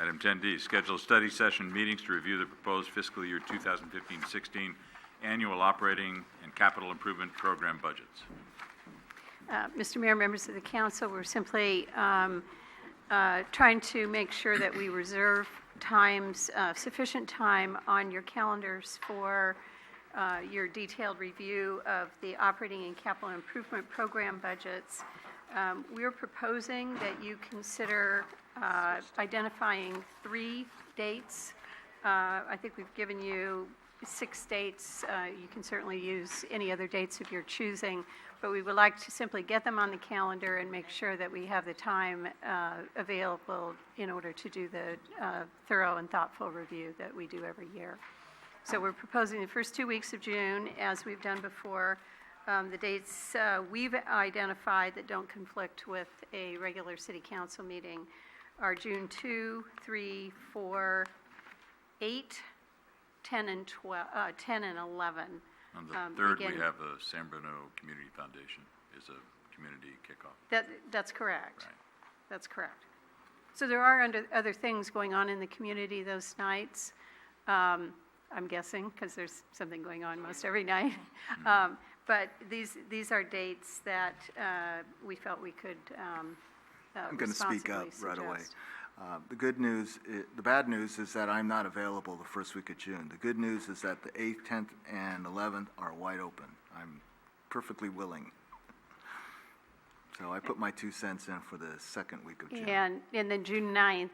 Item 10D, schedule study session meetings to review the proposed fiscal year 2015-16 annual operating and capital improvement program budgets. Mr. Mayor, members of the council, we're simply trying to make sure that we reserve sufficient time on your calendars for your detailed review of the operating and capital improvement program budgets. We're proposing that you consider identifying 3 dates. I think we've given you 6 dates. You can certainly use any other dates of your choosing, but we would like to simply get them on the calendar and make sure that we have the time available in order to do the thorough and thoughtful review that we do every year. So we're proposing the first 2 weeks of June, as we've done before. The dates we've identified that don't conflict with a regular city council meeting are June 2, 3, 4, 8, 10, and 11. On the 3rd, we have the San Bruno Community Foundation is a community kickoff. That's correct. Right. That's correct. So there are other things going on in the community those nights. I'm guessing, because there's something going on most every night. But these are dates that we felt we could I'm going to speak up right away. The bad news is that I'm not available the first week of June. The good news is that the 8th, 10th, and 11th are wide open. I'm perfectly willing. So I put my 2 cents in for the second week of June. And then June 9th,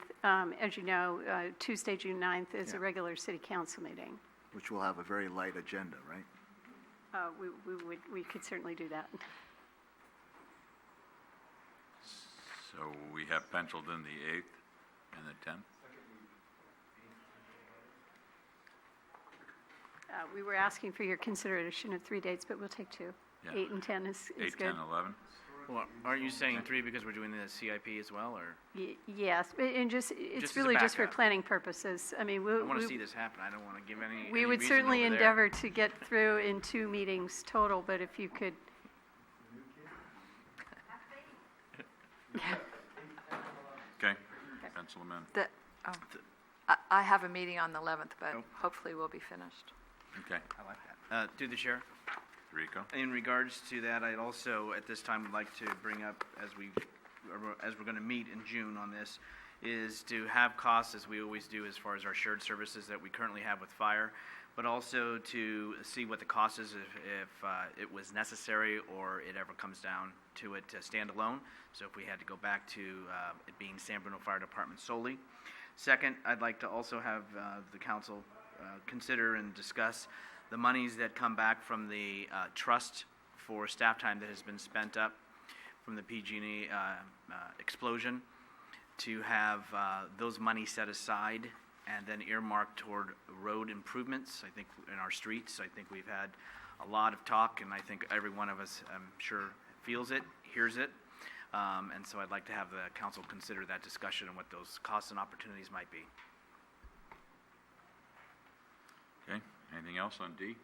as you know, Tuesday, June 9th is a regular city council meeting. Which will have a very light agenda, right? We could certainly do that. So we have penciled in the 8th and the 10th? We were asking for your consideration of 3 dates, but we'll take 2. Yeah. 8 and 10 is 8, good. 10, 11? Well, aren't you saying 3 because we're doing the CIP as well, or? Yes, and it's as really a just for backup. planning purposes. I mean, I want to see this happen. I don't want to give any. we any would reason certainly over there. endeavor to get through in 2 meetings total, but if you could. Okay, pencil them in. I have a meeting on the 11th, but Oh. hopefully we'll be finished. Okay, I like that. Through the chair. Rico? In regards to that, I'd also, at this time, would like to bring up, as we're going to meet in June on this, is to have costs, as we always do, as far as our shared services that we currently have with fire, but also to see what the cost is if it was necessary or it ever comes down to it to stand alone. So if we had to go back to it being San Bruno Fire Department solely. Second, I'd like to also have the council consider and discuss the monies that come back from the trust for staff time that has been spent up from the PG&E explosion, to have those monies set aside and then earmarked toward road improvements. I think in our streets, I think we've had a lot of talk, and I think every one of us, I'm sure, feels it, hears it. And so I'd like to have the council consider that discussion and what those costs and opportunities might be. Okay, anything else on D?